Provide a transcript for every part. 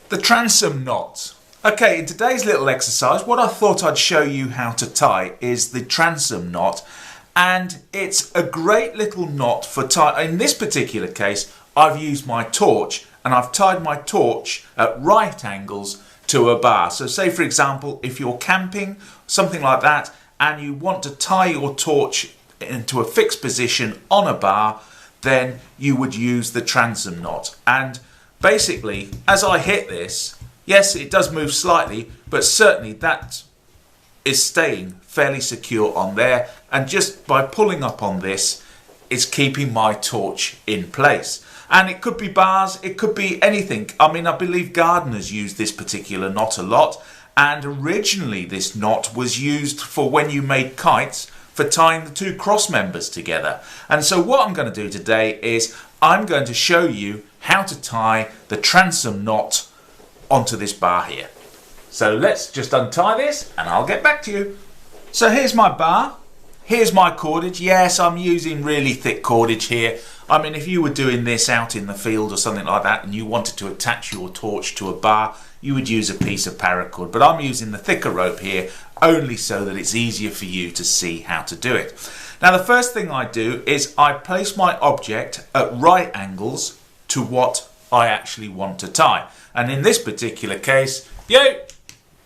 The transom knot. Okay, in today's little exercise, what I thought I'd show you how to tie is the transom knot, and it's a great little knot for tie. In this particular case, I've used my torch, and I've tied my torch at right angles to a bar. So say, for example, if you're camping, something like that, and you want to tie your torch into a fixed position on a bar, then you would use the transom knot. And basically, as I hit this, yes, it does move slightly, but certainly that is staying fairly secure on there. And just by pulling up on this, it's keeping my torch in place. And it could be bars, it could be anything. I mean, I believe gardeners use this particular knot a lot. And originally this knot was used for when you made kites, for tying the two cross members together. And so what I'm going to do today is I'm going to show you how to tie the transom knot onto this bar here. So let's just untie this and I'll get back to you. So here's my bar, here's my cordage. Yes, I'm using really thick cordage here. I mean, if you were doing this out in the field or something like that and you wanted to attach your torch to a bar, you would use a piece of paracord, but I'm using the thicker rope here only so that it's easier for you to see how to do it. Now, the first thing I do is I place my object at right angles to what I actually want to tie. And in this particular case,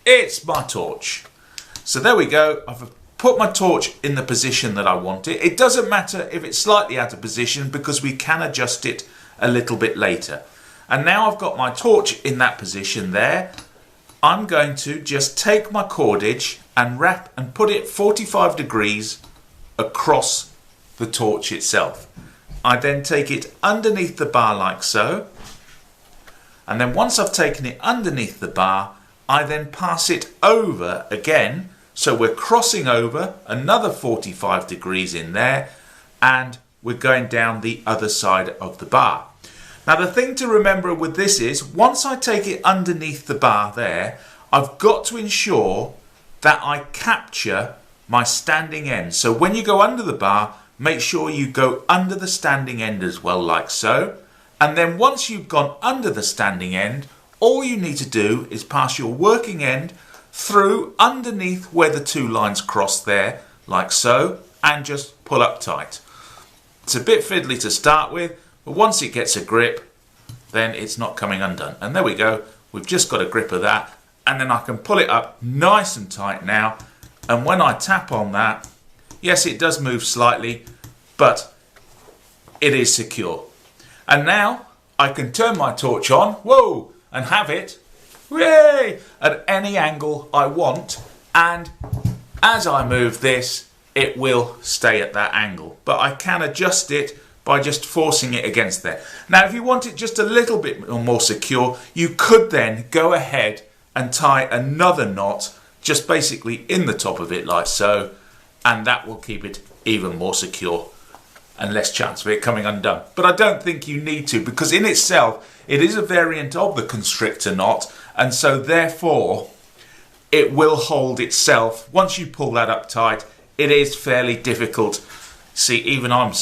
it's my torch. So there we go. I've put my torch in the position that I want it. It doesn't matter if it's slightly out of position because we can adjust it a little bit later. And now I've got my torch in that position there. I'm going to just take my cordage and wrap and put it 45 degrees across the torch itself. I then take it underneath the bar like so. And then once I've taken it underneath the bar, I then pass it over again. So we're crossing over another 45 degrees in there, and we're going down the other side of the bar. Now, the thing to remember with this is, once I take it underneath the bar there, I've got to ensure that I capture my standing end. So when you go under the bar, make sure you go under the standing end as well, like so. And then once you've gone under the standing end, all you need to do is pass your working end through underneath where the two lines cross there, like so, and just pull up tight. It's a bit fiddly to start with, but once it gets a grip, then it's not coming undone. And there we go, we've just got a grip of that, and then I can pull it up nice and tight now. And when I tap on that, yes, it does move slightly, but it is secure. And now I can turn my torch on, whoa, and have it, yay, at any angle I want. And as I move this, it will stay at that angle. But I can adjust it by just forcing it against there. Now, if you want it just a little bit more secure, you could then go ahead and tie another knot just basically in the top of it like so, and that will keep it even more secure and less chance of it coming undone. But I don't think you need to, because in itself it is a variant of the constrictor knot, and so therefore it will hold itself. Once you pull that up tight, it is fairly difficult. See, even I'm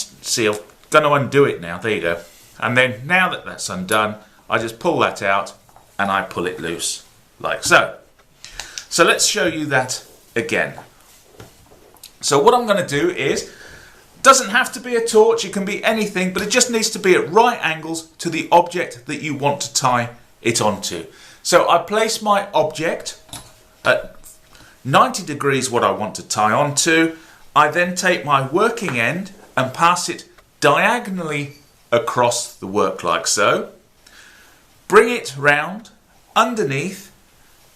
going to undo it now. There you go. And then now that that's undone, I just pull that out and I pull it loose like so. So let's show you that again. So what I'm going to do is, doesn't have to be a torch, it can be anything, but it just needs to be at right angles to the object that you want to tie it onto. So I place my object at 90 degrees what I want to tie onto. I then take my working end and pass it diagonally across the work like so. Bring it round underneath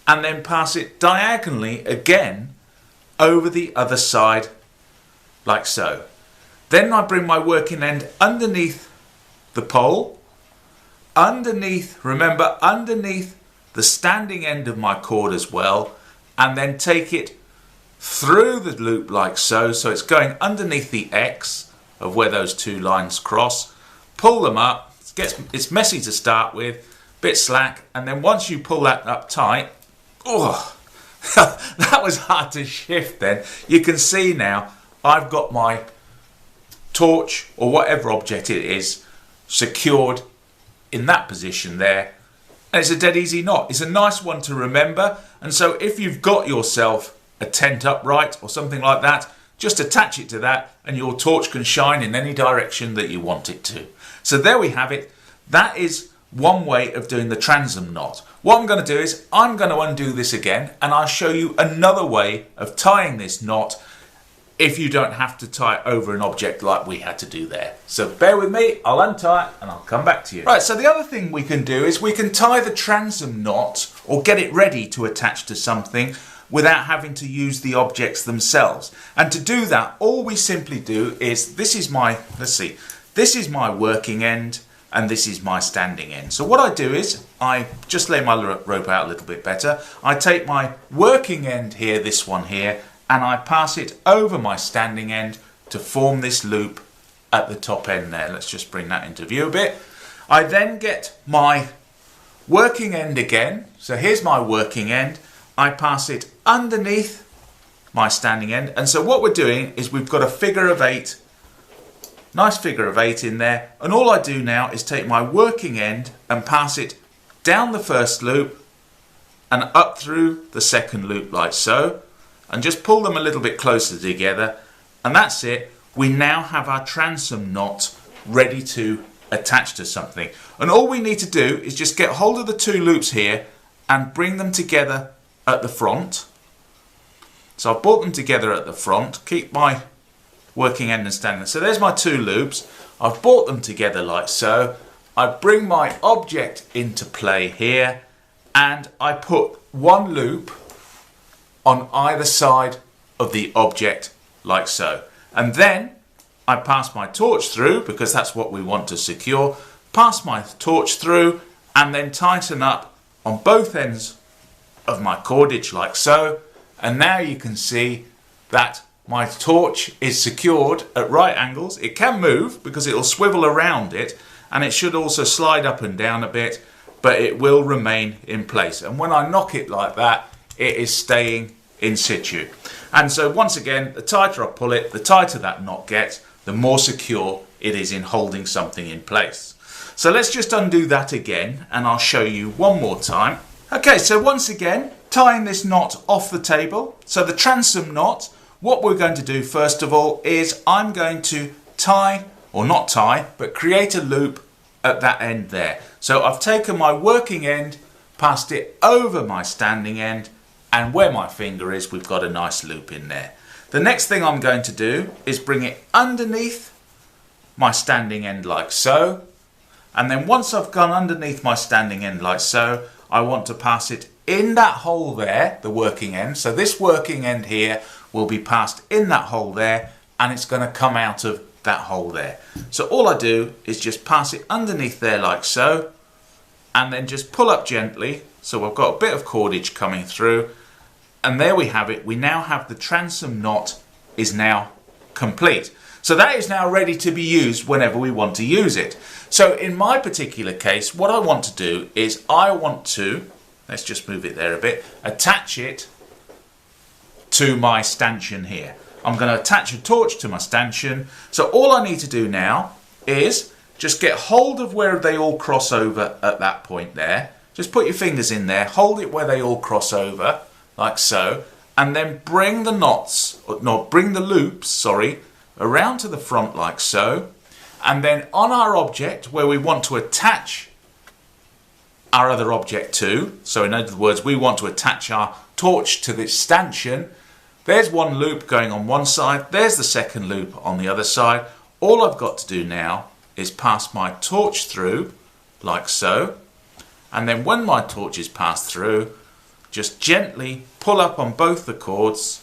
and then pass it diagonally again over the other side like so. Then I bring my working end underneath the pole, underneath, remember, underneath the standing end of my cord as well, and then take it through the loop like so. So it's going underneath the X of where those two lines cross. Pull them up. It's messy to start with, bit slack, and then once you pull that up tight, oh, that was hard to shift then. You can see now I've got my torch or whatever object it is secured in that position there, And it's a dead easy knot. It's a nice one to remember. And so if you've got yourself a tent upright or something like that, just attach it to that and your torch can shine in any direction that you want it to. So there we have it. That is one way of doing the transom knot. What I'm going to do is I'm going to undo this again and I'll show you another way of tying this knot if you don't have to tie it over an object like we had to do there. So bear with me, I'll untie it and I'll come back to you. Right, so the other thing we can do is we can tie the transom knot or get it ready to attach to something without having to use the objects themselves. And to do that, all we simply do is, this is my working end and this is my standing end. So what I do is, I just lay my rope out a little bit better. I take my working end here, this one here, and I pass it over my standing end to form this loop at the top end there. Let's just bring that into view a bit. I then get my working end again. So here's my working end. I pass it underneath my standing end. And so what we're doing is we've got a figure of 8, nice figure of 8 in there. And all I do now is take my working end and pass it down the first loop and up through the second loop like so. And just pull them a little bit closer together. And that's it. We now have our transom knot ready to attach to something. And all we need to do is just get hold of the 2 loops here and bring them together at the front. So I've brought them together at the front. Keep my working end and standing. So there's my 2 loops. I've brought them together like so. I bring my object into play here and I put 1 loop on either side of the object like so. And then I pass my torch through, because that's what we want to secure, pass my torch through and then tighten up on both ends of my cordage like so. And now you can see that my torch is secured at right angles. It can move because it'll swivel around it, and it should also slide up and down a bit, but it will remain in place. And when I knock it like that, it is staying in situ. And so once again, the tighter I pull it, the tighter that knot gets, the more secure it is in holding something in place. So let's just undo that again and I'll show you one more time. Okay, so once again, tying this knot off the table. So the transom knot, what we're going to do first of all is I'm going to tie, or not tie, but create a loop at that end there. So I've taken my working end, passed it over my standing end, and where my finger is, we've got a nice loop in there. The next thing I'm going to do is bring it underneath my standing end like so. And then once I've gone underneath my standing end like so, I want to pass it in that hole there, the working end. So this working end here will be passed in that hole there, and it's going to come out of that hole there. So all I do is just pass it underneath there like so, and then just pull up gently. So I've got a bit of cordage coming through. And there we have it. We now have the transom knot is now complete. So that is now ready to be used whenever we want to use it. So in my particular case, what I want to do is I want to, let's just move it there a bit, attach it to my stanchion here. I'm going to attach a torch to my stanchion. So all I need to do now is just get hold of where they all cross over at that point there. Just put your fingers in there, hold it where they all cross over, like so, and then bring the loops, around to the front like so, and then on our object where we want to attach our other object to, so in other words we want to attach our torch to this stanchion, there's 1 loop going on one side, there's the second loop on the other side. All I've got to do now is pass my torch through like so, and then when my torch is passed through, just gently pull up on both the cords.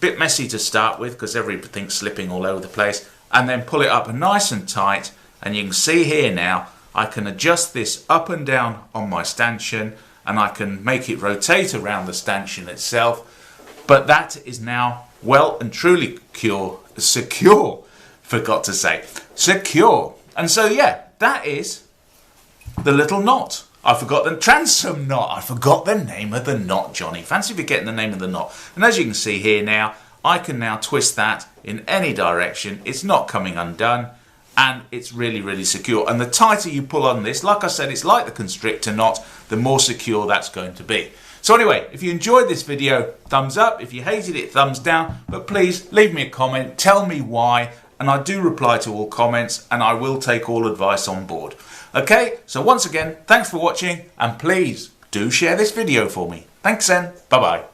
Bit messy to start with because everything's slipping all over the place, and then pull it up nice and tight. And you can see here now I can adjust this up and down on my stanchion, and I can make it rotate around the stanchion itself. But that is now well and truly secure. Forgot to say secure. And so yeah, that is the little knot. I forgot the transom knot. I forgot the name of the knot, Johnny. Fancy forgetting the name of the knot. And as you can see here now, I can now twist that in any direction. It's not coming undone. and it's really secure. And the tighter you pull on this, like I said, it's like the Constrictor knot, the more secure that's going to be. So anyway, if you enjoyed this video, thumbs up. If you hated it, thumbs down. But please leave me a comment, tell me why, and I do reply to all comments, and I will take all advice on board. Okay, so once again, thanks for watching, and please do share this video for me. Thanks then, bye bye.